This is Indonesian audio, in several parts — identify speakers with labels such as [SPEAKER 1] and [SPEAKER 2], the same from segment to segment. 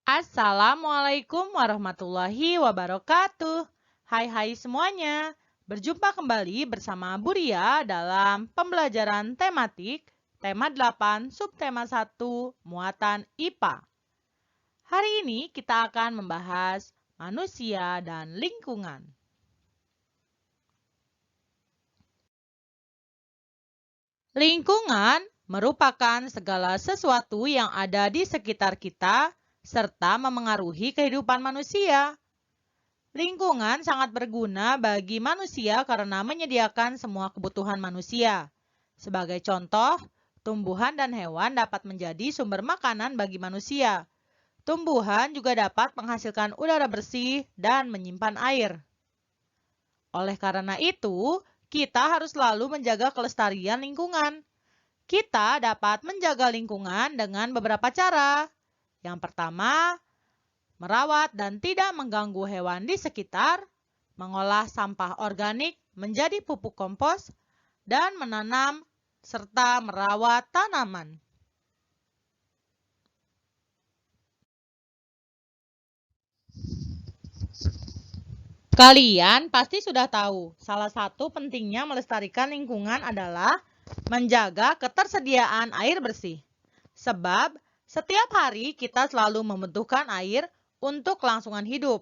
[SPEAKER 1] Assalamualaikum warahmatullahi wabarakatuh. Hai semuanya. Berjumpa kembali bersama Bu Ria dalam pembelajaran tematik tema 8 subtema 1 muatan IPA. Hari ini kita akan membahas manusia dan lingkungan. Lingkungan merupakan segala sesuatu yang ada di sekitar kita serta memengaruhi kehidupan manusia. Lingkungan sangat berguna bagi manusia karena menyediakan semua kebutuhan manusia. Sebagai contoh, tumbuhan dan hewan dapat menjadi sumber makanan bagi manusia. Tumbuhan juga dapat menghasilkan udara bersih dan menyimpan air. Oleh karena itu, kita harus selalu menjaga kelestarian lingkungan. Kita dapat menjaga lingkungan dengan beberapa cara. Yang pertama, merawat dan tidak mengganggu hewan di sekitar, mengolah sampah organik menjadi pupuk kompos, dan menanam serta merawat tanaman. Kalian pasti sudah tahu, salah satu pentingnya melestarikan lingkungan adalah menjaga ketersediaan air bersih. Sebab setiap hari kita selalu membutuhkan air untuk kelangsungan hidup.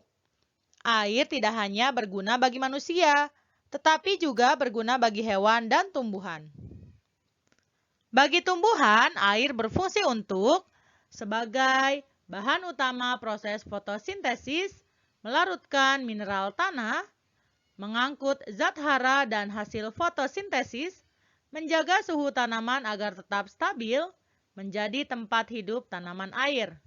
[SPEAKER 1] Air tidak hanya berguna bagi manusia, tetapi juga berguna bagi hewan dan tumbuhan. Bagi tumbuhan, air berfungsi untuk sebagai bahan utama proses fotosintesis, melarutkan mineral tanah, mengangkut zat hara dan hasil fotosintesis, menjaga suhu tanaman agar tetap stabil, menjadi tempat hidup tanaman air.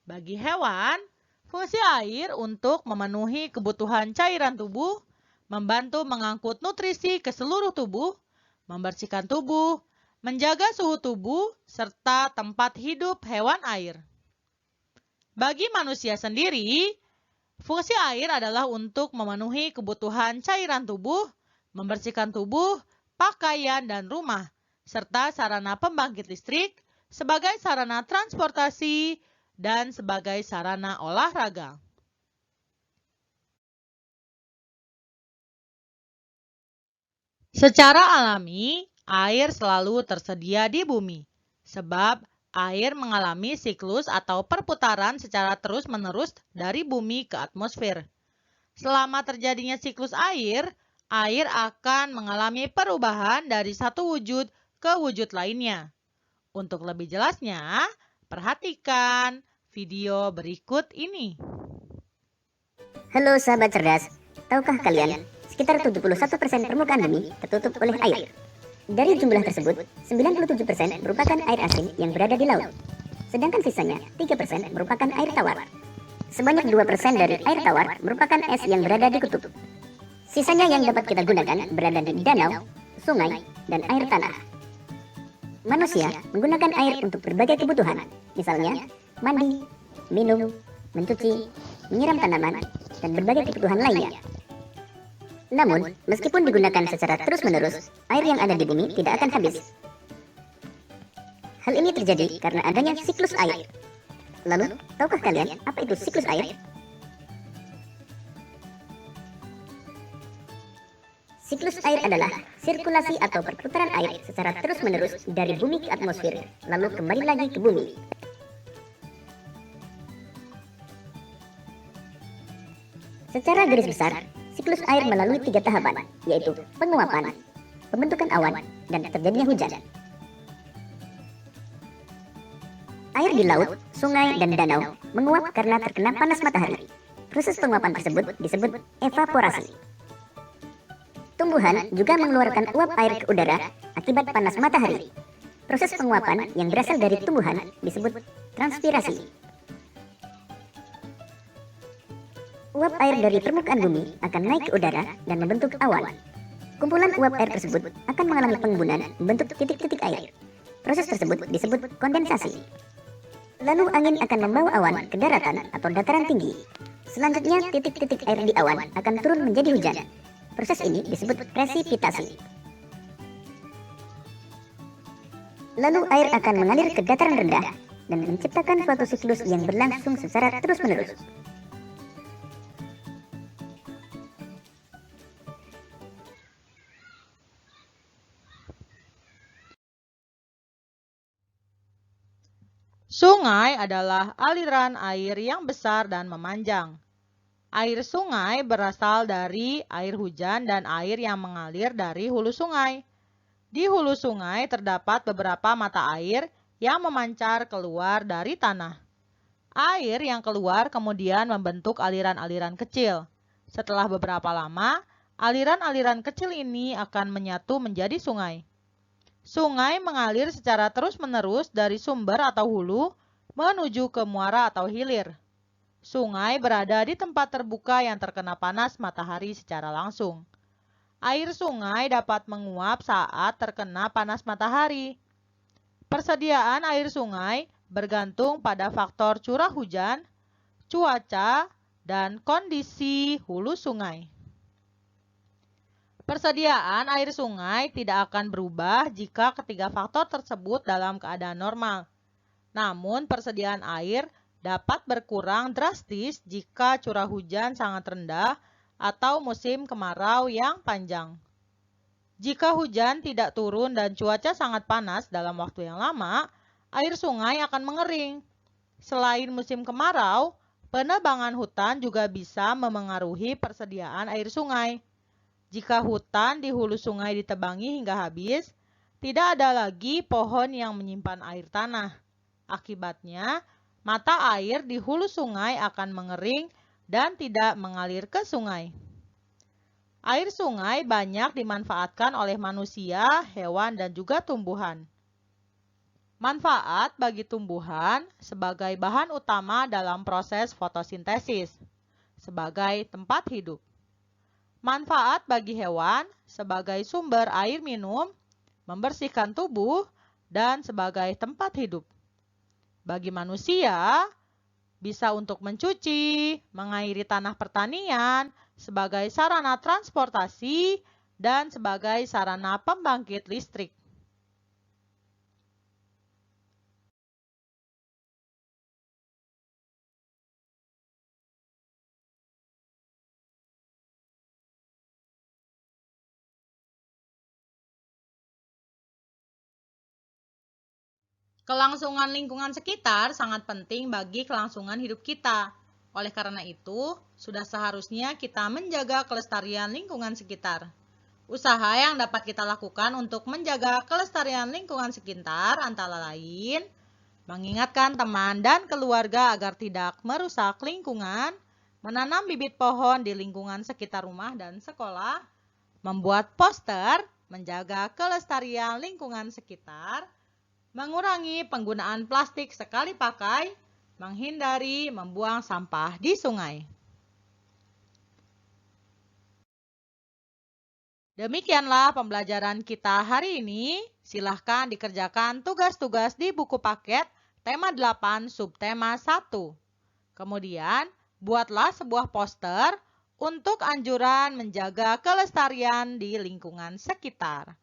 [SPEAKER 1] Bagi hewan, fungsi air untuk memenuhi kebutuhan cairan tubuh, membantu mengangkut nutrisi ke seluruh tubuh, membersihkan tubuh, menjaga suhu tubuh, serta tempat hidup hewan air. Bagi manusia sendiri, fungsi air adalah untuk memenuhi kebutuhan cairan tubuh, membersihkan tubuh, pakaian, dan rumah, serta sarana pembangkit listrik, sebagai sarana transportasi, dan sebagai sarana olahraga. Secara alami, air selalu tersedia di bumi, sebab air mengalami siklus atau perputaran secara terus-menerus dari bumi ke atmosfer. Selama terjadinya siklus air akan mengalami perubahan dari satu wujud ke wujud lainnya. Untuk lebih jelasnya, perhatikan video berikut ini.
[SPEAKER 2] Halo sahabat cerdas, tahukah kalian, sekitar 71% permukaan bumi tertutup oleh air. Dari jumlah tersebut, 97% merupakan air asin yang berada di laut, sedangkan sisanya 3% merupakan air tawar. Sebanyak 2% dari air tawar merupakan es yang berada di kutub. Sisanya yang dapat kita gunakan berada di danau, sungai, dan air tanah. Manusia menggunakan air untuk berbagai kebutuhan, misalnya mandi, minum, mencuci, menyiram tanaman, dan berbagai kebutuhan lainnya. Namun, meskipun digunakan secara terus-menerus, air yang ada di bumi tidak akan habis. Hal ini terjadi karena adanya siklus air. Lalu, tahukah kalian apa itu siklus air? Siklus air adalah sirkulasi atau perputaran air secara terus-menerus dari bumi ke atmosfer, lalu kembali lagi ke bumi. Secara garis besar, siklus air melalui 3 tahapan, yaitu penguapan, pembentukan awan, dan terjadinya hujan. Air di laut, sungai, dan danau menguap karena terkena panas matahari. Proses penguapan tersebut disebut evaporasi. Tumbuhan juga mengeluarkan uap air ke udara akibat panas matahari. Proses penguapan yang berasal dari tumbuhan disebut transpirasi. Uap air dari permukaan bumi akan naik ke udara dan membentuk awan. Kumpulan uap air tersebut akan mengalami pengembunan membentuk titik-titik air. Proses tersebut disebut kondensasi. Lalu angin akan membawa awan ke daratan atau dataran tinggi. Selanjutnya titik-titik air di awan akan turun menjadi hujan. Proses ini disebut presipitasi. Lalu air akan mengalir ke dataran rendah dan menciptakan suatu siklus yang berlangsung secara terus-menerus.
[SPEAKER 1] Sungai adalah aliran air yang besar dan memanjang. Air sungai berasal dari air hujan dan air yang mengalir dari hulu sungai. Di hulu sungai terdapat beberapa mata air yang memancar keluar dari tanah. Air yang keluar kemudian membentuk aliran-aliran kecil. Setelah beberapa lama, aliran-aliran kecil ini akan menyatu menjadi sungai. Sungai mengalir secara terus-menerus dari sumber atau hulu menuju ke muara atau hilir. Sungai berada di tempat terbuka yang terkena panas matahari secara langsung. Air sungai dapat menguap saat terkena panas matahari. Persediaan air sungai bergantung pada faktor curah hujan, cuaca, dan kondisi hulu sungai. Persediaan air sungai tidak akan berubah jika ketiga faktor tersebut dalam keadaan normal. Namun, persediaan air dapat berkurang drastis jika curah hujan sangat rendah atau musim kemarau yang panjang. Jika hujan tidak turun dan cuaca sangat panas dalam waktu yang lama, air sungai akan mengering. Selain musim kemarau, penebangan hutan juga bisa memengaruhi persediaan air sungai. Jika hutan di hulu sungai ditebangi hingga habis, tidak ada lagi pohon yang menyimpan air tanah. Akibatnya, mata air di hulu sungai akan mengering dan tidak mengalir ke sungai. Air sungai banyak dimanfaatkan oleh manusia, hewan, dan juga tumbuhan. Manfaat bagi tumbuhan sebagai bahan utama dalam proses fotosintesis, sebagai tempat hidup. Manfaat bagi hewan sebagai sumber air minum, membersihkan tubuh, dan sebagai tempat hidup. Bagi manusia, bisa untuk mencuci, mengairi tanah pertanian, sebagai sarana transportasi, dan sebagai sarana pembangkit listrik. Kelangsungan lingkungan sekitar sangat penting bagi kelangsungan hidup kita. Oleh karena itu, sudah seharusnya kita menjaga kelestarian lingkungan sekitar. Usaha yang dapat kita lakukan untuk menjaga kelestarian lingkungan sekitar antara lain, mengingatkan teman dan keluarga agar tidak merusak lingkungan, menanam bibit pohon di lingkungan sekitar rumah dan sekolah, membuat poster, menjaga kelestarian lingkungan sekitar, mengurangi penggunaan plastik sekali pakai, menghindari membuang sampah di sungai. Demikianlah pembelajaran kita hari ini. Silahkan dikerjakan tugas-tugas di buku paket tema 8 subtema 1. Kemudian, buatlah sebuah poster untuk anjuran menjaga kelestarian di lingkungan sekitar.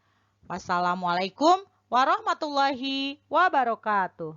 [SPEAKER 1] Wassalamualaikum warahmatullahi wabarakatuh.